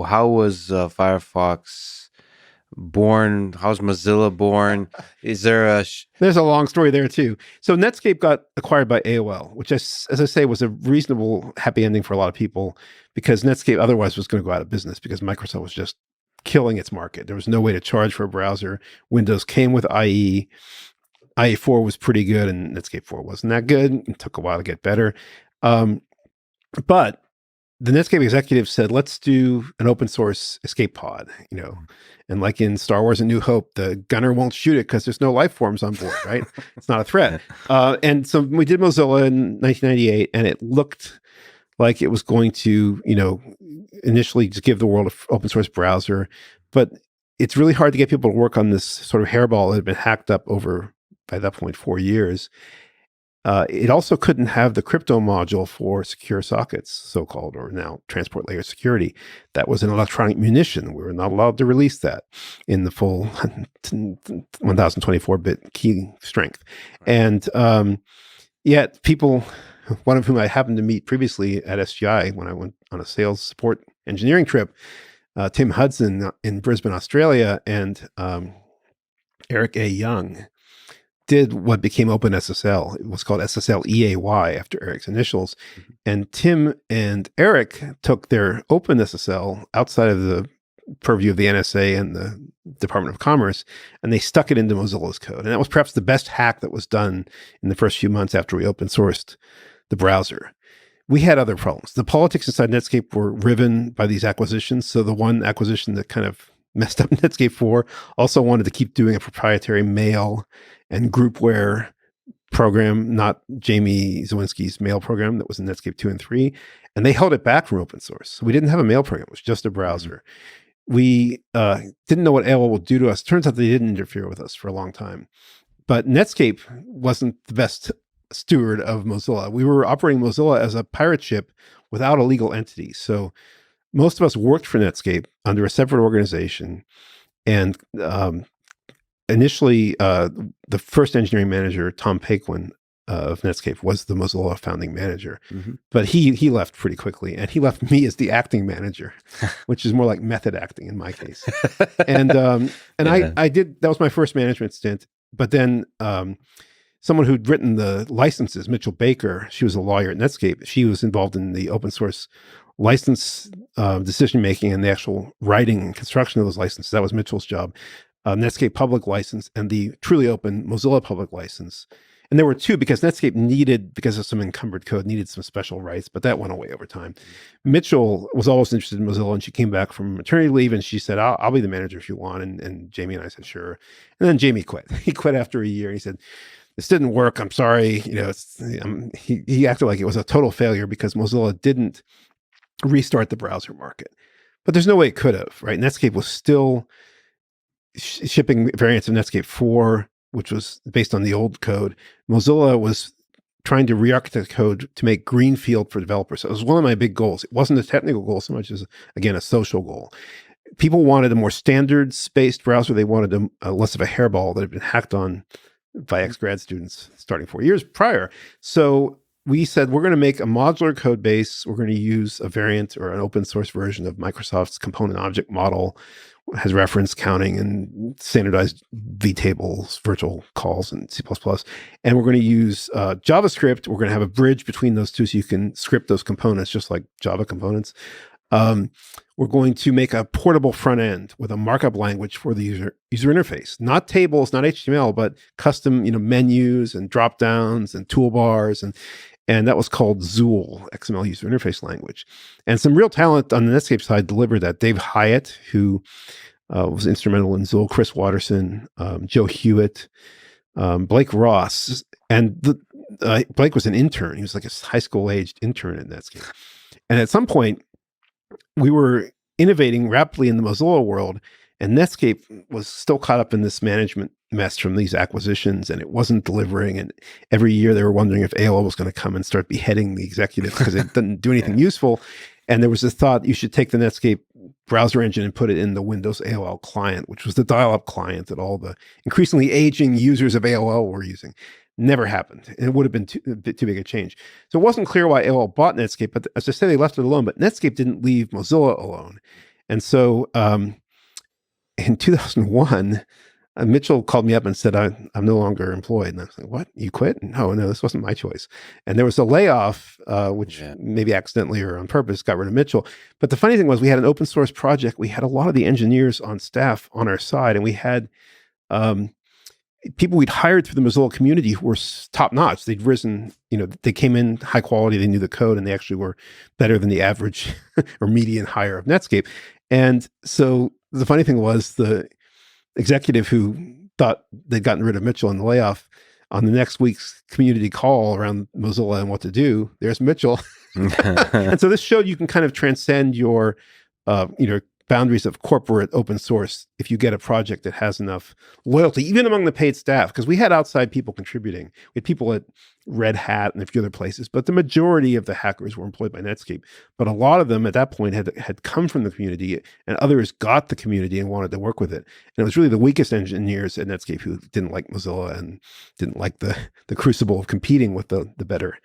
how was Firefox born? How's Mozilla born? Is there a There's a long story there too. So Netscape got acquired by AOL, which, as I say, was a reasonable, happy ending for a lot of people because Netscape otherwise was going to go out of business because Microsoft was just killing its market. There was no way to charge for a browser. Windows came with IE. IE4 was pretty good, and Netscape 4 wasn't that good. It took a while to get better. Um, but the Netscape executives said, let's do an open source escape pod, and like in Star Wars: A New Hope, the gunner won't shoot it because there's no life forms on board, right? It's not a threat. And so we did Mozilla in 1998, and it looked like it was going to, initially just give the world an open source browser. But it's really hard to get people to work on this sort of hairball that had been hacked up over, by that point, 4 years. It also couldn't have the crypto module for secure sockets, so-called, or now transport layer security. That was an electronic munition. We were not allowed to release that in the full 1024-bit key strength. And yet people, one of whom I happened to meet previously at SGI when I went on a sales support engineering trip, Tim Hudson in Brisbane, Australia, and Eric A. Young, did what became OpenSSL. It was called SSL EAY after Eric's initials. And Tim and Eric took their OpenSSL outside of the purview of the NSA and the Department of Commerce, and they stuck it into Mozilla's code. And that was perhaps the best hack that was done in the first few months after we open sourced the browser. We had other problems. The politics inside Netscape were riven by these acquisitions. So the one acquisition that kind of messed up Netscape 4 also wanted to keep doing a proprietary mail and groupware program, not Jamie Zawinski's mail program that was in Netscape 2 and 3. And they held it back from open source. So we didn't have a mail program. It was just a browser. We didn't know what AOL would do to us. Turns out they didn't interfere with us for a long time. But Netscape wasn't the best steward of Mozilla. We were operating Mozilla as a pirate ship without a legal entity. So most of us worked for Netscape under a separate organization. And initially, the first engineering manager, Tom Paquin of Netscape, was the Mozilla founding manager. But he left pretty quickly, and he left me as the acting manager, which is more like method acting in my case. And I did, that was my first management stint. But then someone who'd written the licenses, Mitchell Baker, she was a lawyer at Netscape. She was involved in the open source license decision making and the actual writing and construction of those licenses. That was Mitchell's job. Netscape public license and the truly open Mozilla public license. And there were two because Netscape needed, because of some encumbered code, needed some special rights, but that went away over time. Mitchell was always interested in Mozilla, and she came back from maternity leave and she said, I'll be the manager if you want. And Jamie and I said, sure. And then Jamie quit. He quit after a year. And he said, this didn't work. I'm sorry. He acted like it was a total failure because Mozilla didn't restart the browser market. But there's no way it could have, right? Netscape was still shipping variants of Netscape 4, which was based on the old code. Mozilla was trying to re-architect code to make greenfield for developers. So it was one of my big goals. It wasn't a technical goal so much as, again, a social goal. People wanted a more standards-based browser. They wanted less of a hairball that had been hacked on by ex-grad students starting 4 years prior. So we said, we're going to make a modular code base. We're going to use a variant or an open source version of Microsoft's component object model. It has reference counting and standardized vtables, virtual calls, and C++. And we're going to use JavaScript. We're going to have a bridge between those two so you can script those components just like Java components. We're going to make a portable front end with a markup language for the user interface, not tables, not HTML, but custom, menus and drop downs and toolbars, and that was called Zool, XML user interface language. And some real talent on the Netscape side delivered that. Dave Hyatt, who was instrumental in Zool, Chris Watterson, Joe Hewitt, Blake Ross, and Blake was an intern. He was like a high school aged intern at Netscape. And at some point, we were innovating rapidly in the Mozilla world, and Netscape was still caught up in this management mess from these acquisitions, and it wasn't delivering. And every year they were wondering if AOL was going to come and start beheading the executives because it didn't do anything useful. And there was this thought you should take the Netscape browser engine and put it in the Windows AOL client, which was the dial-up client that all the increasingly aging users of AOL were using. Never happened. And it would have been too big a change. So it wasn't clear why AOL bought Netscape, but as I said, they left it alone. But Netscape didn't leave Mozilla alone. And so in 2001, Mitchell called me up and said, I'm no longer employed. And I was like, what? You quit? No, this wasn't my choice. And there was a layoff, which maybe accidentally or on purpose got rid of Mitchell. But the funny thing was we had an open source project. We had a lot of the engineers on staff on our side, and we had people we'd hired through the Mozilla community who were top notch. They'd risen, they came in high quality, they knew the code, and they actually were better than the average or median hire of Netscape. And so the funny thing was the executive who thought they'd gotten rid of Mitchell in the layoff, on the next week's community call around Mozilla and what to do, there's Mitchell. And so this showed you can kind of transcend your, boundaries of corporate open source if you get a project that has enough loyalty, even among the paid staff, because we had outside people contributing. We had people at Red Hat and a few other places, but the majority of the hackers were employed by Netscape. But a lot of them at that point had come from the community, and others got the community and wanted to work with it. And it was really the weakest engineers at Netscape who didn't like Mozilla and didn't like the crucible of competing with the better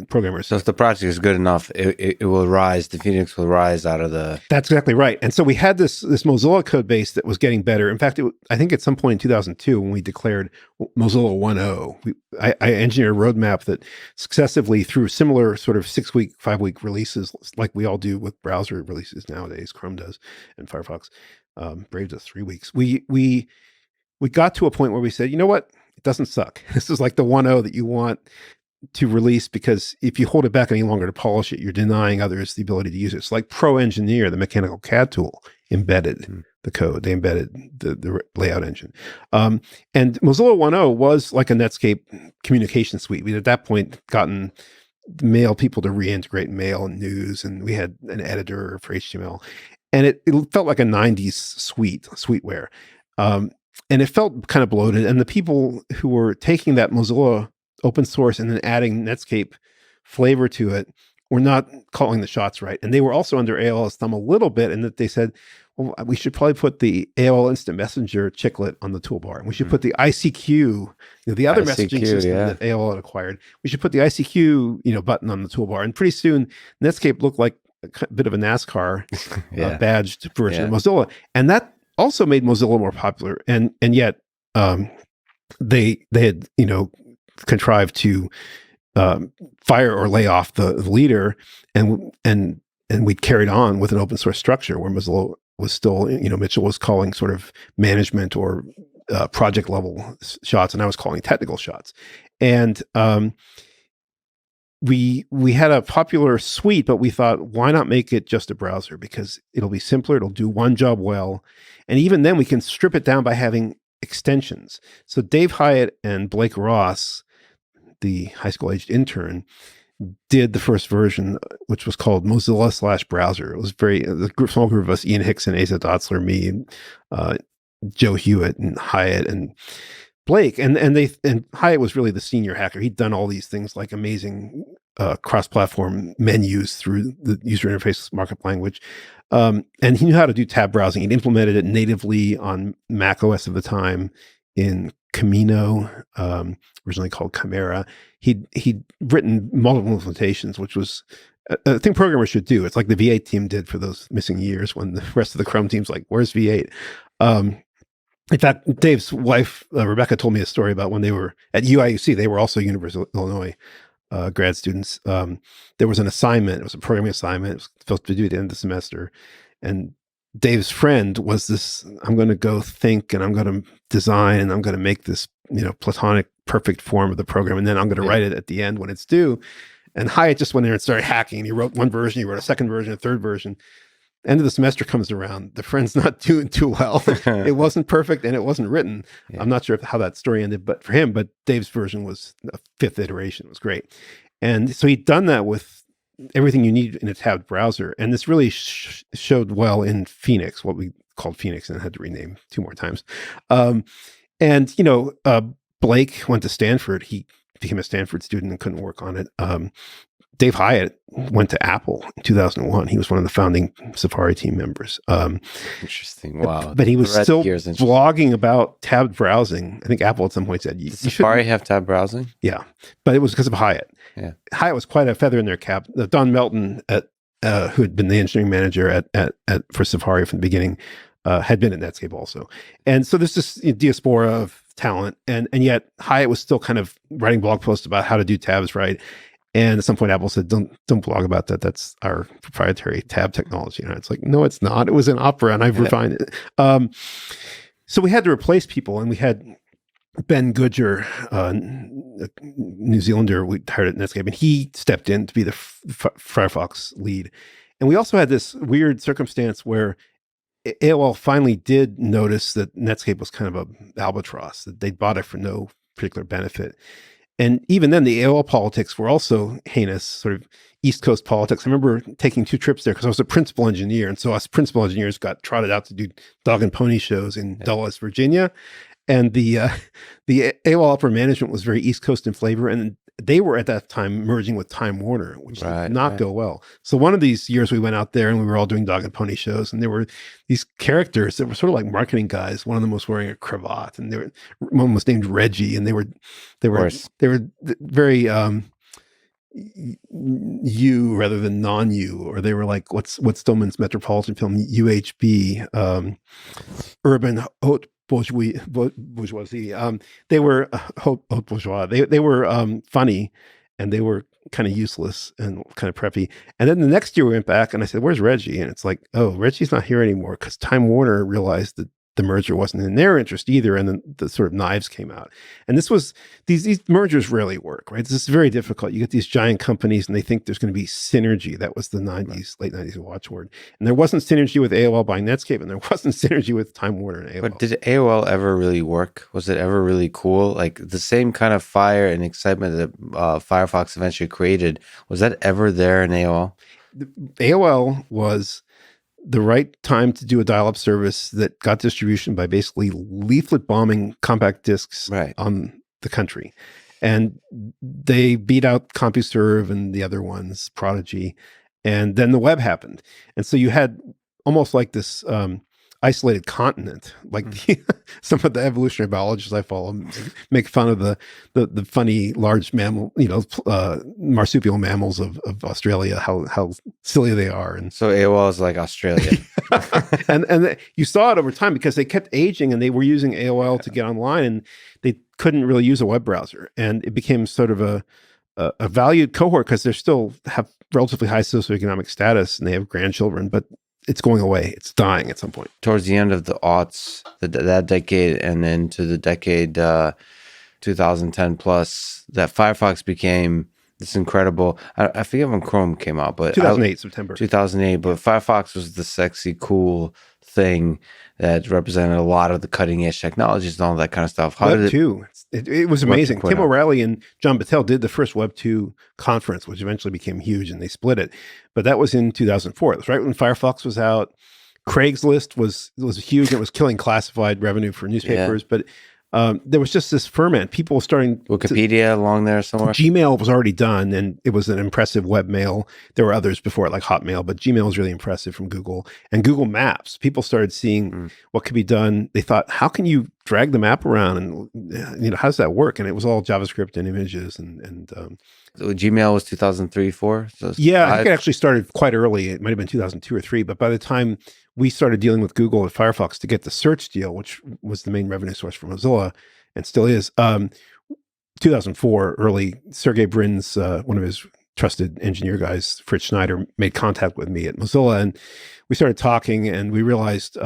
programmers. So if the project is good enough, it will rise. The Phoenix will rise out of the... That's exactly right. And so we had this Mozilla code base that was getting better. In fact, I think at some point in 2002, when we declared Mozilla 1.0, I engineered a roadmap that successively, through similar sort of 6-week, 5-week releases, like we all do with browser releases nowadays, Chrome does and Firefox, Brave does 3 weeks. We got to a point where we said, you know what? It doesn't suck. This is like the 1.0 that you want to release, because if you hold it back any longer to polish it, you're denying others the ability to use it. It's like Pro Engineer, the mechanical CAD tool, embedded the code. They embedded the layout engine. And Mozilla 1.0 was like a Netscape communication suite. We'd at that point gotten mail people to reintegrate mail and news, and we had an editor for HTML. And it felt like a 90s suiteware. And it felt kind of bloated. And the people who were taking that Mozilla open source and then adding Netscape flavor to it were not calling the shots right. And they were also under AOL's thumb a little bit, in that they said, well, we should probably put the AOL Instant Messenger chiclet on the toolbar. We should put the ICQ, the other messaging system that AOL had acquired. We should put the ICQ, button on the toolbar. And pretty soon, Netscape looked like a bit of a NASCAR badged version of Mozilla. And that also made Mozilla more popular. And yet they had, contrived to fire or lay off the leader, and we carried on with an open source structure where Mozilla was still, Mitchell was calling sort of management or project level shots, and I was calling technical shots. And we had a popular suite, but we thought, why not make it just a browser? Because it'll be simpler, it'll do one job well, and even then we can strip it down by having extensions. So Dave Hyatt and Blake Ross, the high school aged intern, did the first version, which was called Mozilla/browser. It was small group of us: Ian Hickson, Asa Dotzler, me, Joe Hewitt, and Hyatt and Blake. And Hyatt was really the senior hacker. He'd done all these things like amazing cross-platform menus through the user interface markup language. And he knew how to do tab browsing. He'd implemented it natively on Mac OS of the time in Camino, originally called Chimera. He'd written multiple implementations, which was a thing programmers should do. It's like the V8 team did for those missing years when the rest of the Chrome team's like, where's V8? In fact, Dave's wife, Rebecca, told me a story about when they were at UIUC. They were also University of Illinois grad students. There was an assignment. It was a programming assignment. It was supposed to be due at the end of the semester. And Dave's friend was this, I'm going to go think and I'm going to design and I'm going to make this, platonic perfect form of the program. And then I'm going to write it at the end when it's due. And Hyatt just went in there and started hacking. He wrote one version, he wrote a second version, a third version. End of the semester comes around. The friend's not doing too well. It wasn't perfect and it wasn't written. Yeah. I'm not sure how that story ended, but for him, Dave's version was a 5th iteration. It was great. And so he'd done that with everything you need in a tabbed browser. And this really showed well in Phoenix, what we called Phoenix, and had to rename 2 more times. Blake went to Stanford. He became a Stanford student and couldn't work on it. Dave Hyatt went to Apple in 2001. He was one of the founding Safari team members. Interesting. Wow. But he was still blogging about tabbed browsing. I think Apple at some point said, Did Safari have tabbed browsing? Yeah. But it was because of Hyatt. Yeah. Hyatt was quite a feather in their cap. Don Melton at who had been the engineering manager for Safari from the beginning, had been at Netscape also. And so there's this diaspora of talent, and yet Hyatt was still kind of writing blog posts about how to do tabs right. And at some point, Apple said, "Don't blog about that. That's our proprietary tab technology." And it's like, no, it's not. It was in Opera, and I've refined it. So we had to replace people, and we had Ben Goodger, a New Zealander we hired at Netscape, and he stepped in to be the Firefox lead. And we also had this weird circumstance where AOL finally did notice that Netscape was kind of an albatross, that they bought it for no particular benefit. And even then, the AOL politics were also heinous, sort of East Coast politics. I remember taking 2 trips there because I was a principal engineer. And so us principal engineers got trotted out to do dog and pony shows in Dulles, Virginia. And the AOL upper management was very East Coast in flavor. And they were at that time merging with Time Warner, which did not go well. So one of these years we went out there and we were all doing dog and pony shows, and there were these characters that were sort of like marketing guys. One of them was wearing a cravat, and one was named Reggie, and they were very U rather than non-U, or they were like what's Stillman's Metropolitan film UHB, urban haute bourgeoisie. They were haute bourgeois. They were funny, and they were kind of useless and kind of preppy. And then the next year we went back, and I said, "Where's Reggie?" And it's like, "Oh, Reggie's not here anymore," because Time Warner realized that the merger wasn't in their interest either, and then the sort of knives came out. And this was these mergers rarely work, right? This is very difficult. You get these giant companies, and they think there's going to be synergy. That was the late 90s watchword. And there wasn't synergy with AOL buying Netscape, and there wasn't synergy with Time Warner and AOL. But did AOL ever really work? Was it ever really cool? Like the same kind of fire and excitement that Firefox eventually created, was that ever there in AOL? AOL was the right time to do a dial-up service that got distribution by basically leaflet bombing compact discs on the country. And they beat out CompuServe and the other ones, Prodigy. And then the web happened. And so you had almost like this isolated continent, like some of the evolutionary biologists I follow make fun of the funny large mammal, marsupial mammals of Australia, how silly they are. And so AOL is like Australia. and you saw it over time because they kept aging, and they were using AOL to get online, and they couldn't really use a web browser. And it became sort of a valued cohort because they still have relatively high socioeconomic status, and they have grandchildren, but it's going away. It's dying at some point. Towards the end of the aughts, that decade, and then to the decade 2010 plus, that Firefox became this incredible. I forget when Chrome came out, but 2008, September 2008. But Firefox was the sexy, cool thing that represented a lot of the cutting edge technologies and all that kind of stuff. Web 2, it was amazing. Tim O'Reilly and John Battelle did the first Web 2 conference, which eventually became huge, and they split it. But that was in 2004. It was right when Firefox was out. Craigslist was huge. It was killing classified revenue for newspapers, but there was just this ferment. People were starting Wikipedia along there somewhere. Gmail was already done, and it was an impressive webmail. There were others before it, like Hotmail, but Gmail was really impressive from Google. And Google Maps, people started seeing what could be done. They thought, how can you drag the map around, and how does that work? And it was all JavaScript and images, and so Gmail was 2003, 4? So I think it actually started quite early. It might have been 2002 or 3, but by the time we started dealing with Google at Firefox to get the search deal, which was the main revenue source for Mozilla and still is, 2004 early, Sergey Brin's, one of his trusted engineer guys, Fritz Schneider, made contact with me at Mozilla, and we started talking, and we realized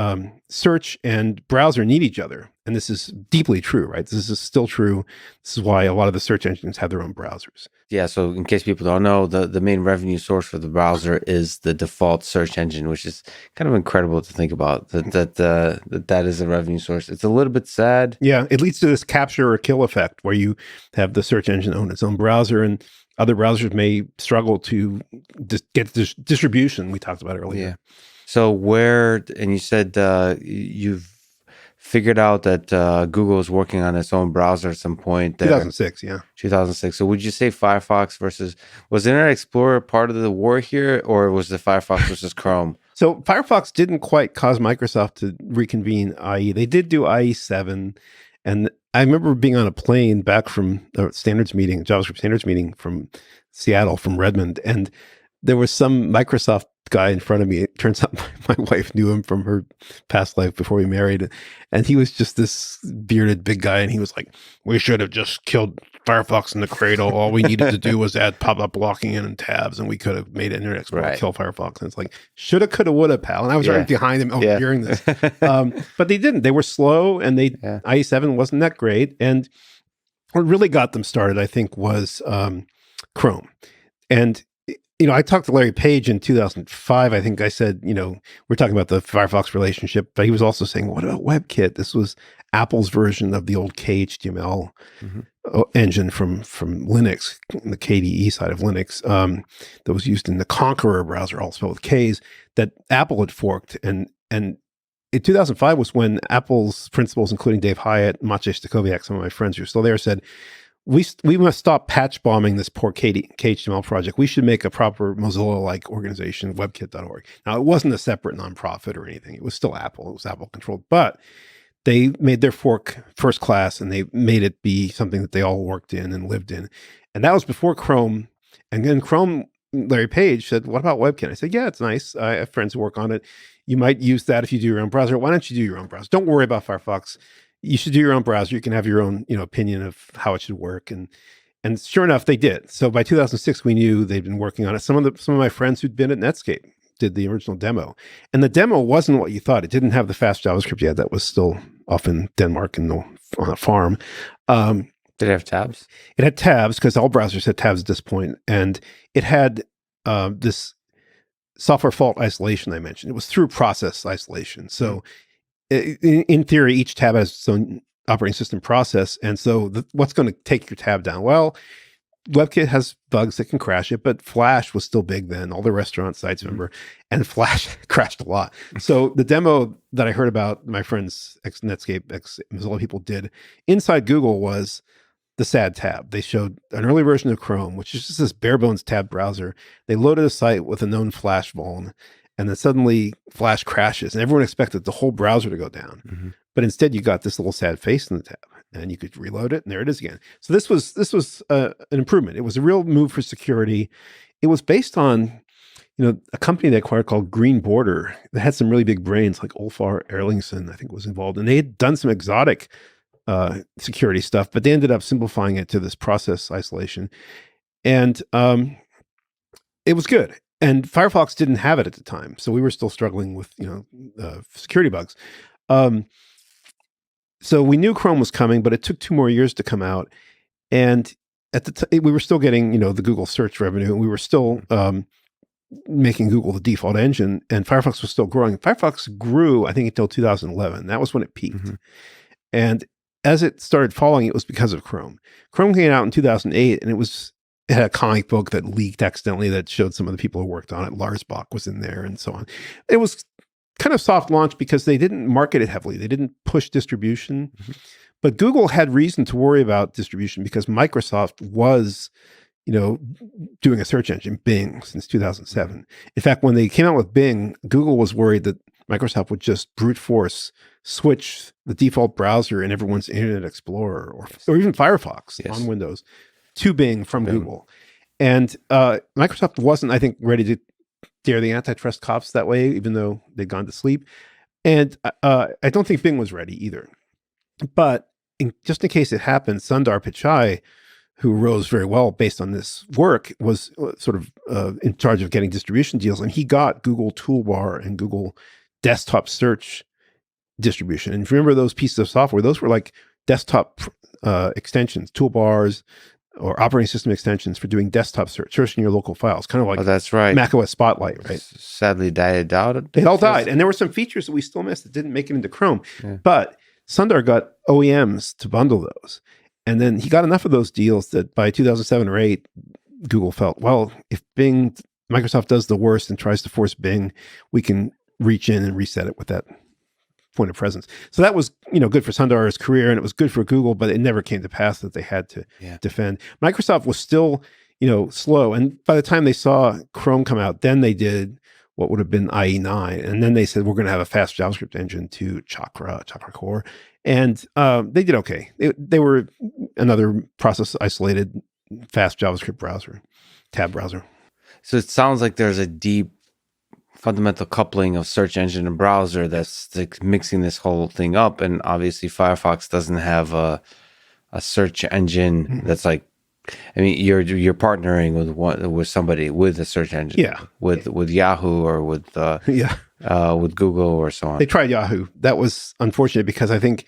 search and browser need each other. And this is deeply true, right? This is still true. This is why a lot of the search engines have their own browsers. Yeah, so in case people don't know, the main revenue source for the browser is the default search engine, which is kind of incredible to think about, that is a revenue source. It's a little bit sad. Yeah, it leads to this capture or kill effect where you have the search engine own its own browser, and other browsers may struggle to get this distribution we talked about earlier. Yeah. So and you said you've figured out that Google is working on its own browser at some point. 2006, yeah. 2006. So would you say Firefox was Internet Explorer part of the war here, or was the Firefox versus Chrome? So Firefox didn't quite cause Microsoft to reconvene IE. They did do IE 7, and I remember being on a plane back from a JavaScript standards meeting from Seattle, from Redmond, and there was some Microsoft guy in front of me. It turns out my wife knew him from her past life before we married. And he was just this bearded big guy. And he was like, we should have just killed Firefox in the cradle. All we needed to do was add pop-up blocking in and tabs, and we could have made Internet Explorer kill Firefox. And it's like, shoulda, coulda, woulda, pal. And I was right behind him overhearing this. But they didn't. They were slow, and IE7 wasn't that great. And what really got them started, I think, was Chrome. And I talked to Larry Page in 2005. I think I said, we're talking about the Firefox relationship, but he was also saying, what about WebKit? This was Apple's version of the old KHTML engine from Linux, the KDE side of Linux, that was used in the Conqueror browser, all spelled with Ks, that Apple had forked. And in 2005 was when Apple's principals, including Dave Hyatt, Maciej Stachowiak, some of my friends who are still there, said, we must stop patch bombing this poor KHTML project. We should make a proper Mozilla-like organization, webkit.org. Now, it wasn't a separate nonprofit or anything. It was still Apple. It was Apple controlled. But they made their fork first class, and they made it be something that they all worked in and lived in. And that was before Chrome. And then Chrome, Larry Page said, what about WebKit? I said, yeah, it's nice. I have friends who work on it. You might use that if you do your own browser. Why don't you do your own browser? Don't worry about Firefox. You should do your own browser. You can have your own, opinion of how it should work. And sure enough, they did. So by 2006, we knew they'd been working on it. Some of my friends who'd been at Netscape did the original demo. And the demo wasn't what you thought. It didn't have the fast JavaScript yet. That was still off in Denmark on a farm. Did it have tabs? It had tabs because all browsers had tabs at this point. And it had this software fault isolation I mentioned. It was through process isolation. So in theory, each tab has its own operating system process. And so what's going to take your tab down? Well, WebKit has bugs that can crash it, but Flash was still big then. All the restaurant sites, remember, and Flash crashed a lot. So the demo that I heard about, my friends, ex-Netscape, ex-Mozilla people did inside Google was the sad tab. They showed an early version of Chrome, which is just this bare bones tab browser. They loaded a site with a known Flash vuln, and then suddenly Flash crashes, and everyone expected the whole browser to go down. But instead, you got this little sad face in the tab, and you could reload it, and there it is again. So this was an improvement. It was a real move for security. It was based on, a company they acquired called Green Border that had some really big brains, like Ulfar Erlingsson, I think, was involved, and they had done some exotic security stuff, but they ended up simplifying it to this process isolation, and it was good. And Firefox didn't have it at the time, so we were still struggling with security bugs. So we knew Chrome was coming, but it took 2 more years to come out. And at the time, we were still getting the Google search revenue, and we were still making Google the default engine, and Firefox was still growing. Firefox grew, I think, until 2011. That was when it peaked. And as it started falling, it was because of Chrome. Chrome came out in 2008, and it had a comic book that leaked accidentally that showed some of the people who worked on it. Lars Bach was in there and so on. It was kind of soft launch because they didn't market it heavily. They didn't push distribution. But Google had reason to worry about distribution because Microsoft was, doing a search engine, Bing, since 2007. In fact, when they came out with Bing, Google was worried that Microsoft would just brute force switch the default browser in everyone's Internet Explorer or even Firefox on Windows to Bing from Google. And Microsoft wasn't, I think, ready to dare the antitrust cops that way, even though they'd gone to sleep. And I don't think Bing was ready either. But just in case it happened, Sundar Pichai, who rose very well based on this work, was sort of in charge of getting distribution deals. And he got Google Toolbar and Google Desktop Search distribution. And if you remember those pieces of software, those were like desktop extensions, toolbars, or operating system extensions for doing desktop searching your local files, kind of like that's right. macOS Spotlight, right? Sadly died out. They all died. And there were some features that we still missed that didn't make it into Chrome. But Sundar got OEMs to bundle those. And then he got enough of those deals that by 2007 or 8, Google felt, well, if Microsoft does the worst and tries to force Bing, we can reach in and reset it with that point of presence. So that was, good for Sundar's career, and it was good for Google, but it never came to pass that they had to defend. Microsoft was still, slow. And by the time they saw Chrome come out, then they did what would have been IE9. And then they said, we're going to have a fast JavaScript engine to Chakra Core. And they did okay. They were another process isolated fast JavaScript browser, tab browser. So it sounds like there's a deep fundamental coupling of search engine and browser that's like mixing this whole thing up. And obviously Firefox doesn't have a search engine that's like, I mean, you're partnering with somebody with a search engine, Yeah. with Yahoo or with Yeah. with Google or so on. They tried Yahoo. That was unfortunate because I think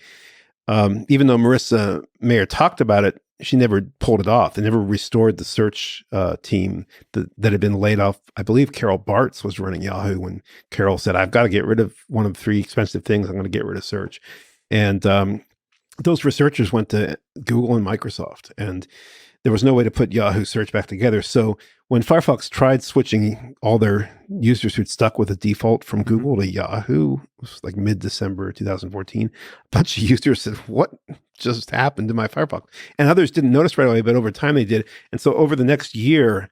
even though Marissa Mayer talked about it, she never pulled it off. They never restored the search team that had been laid off. I believe Carol Bartz was running Yahoo when Carol said, I've got to get rid of one of the 3 expensive things. I'm going to get rid of search. And those researchers went to Google and Microsoft, and there was no way to put Yahoo search back together. So when Firefox tried switching all their users who'd stuck with a default from Google to Yahoo, it was like mid-December 2014, a bunch of users said, what just happened to my Firefox? And others didn't notice right away, but over time they did. And so over the next year,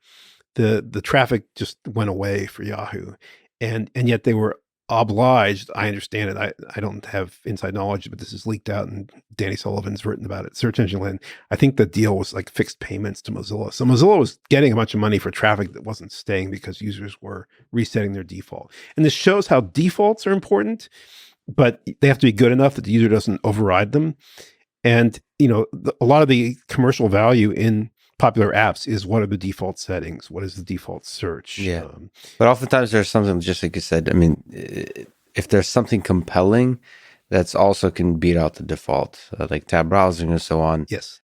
the traffic just went away for Yahoo. And yet they were obliged, I understand it, I don't have inside knowledge, but this is leaked out and Danny Sullivan's written about it, Search Engine Land. I think the deal was like fixed payments to Mozilla. So Mozilla was getting a bunch of money for traffic that wasn't staying because users were resetting their default. And this shows how defaults are important, but they have to be good enough that the user doesn't override them. And, a lot of the commercial value in popular apps is what are the default settings? What is the default search? Yeah. But oftentimes there's something, just like you said, I mean, if there's something compelling, that's also can beat out the default, like tab browsing and so on. Yes.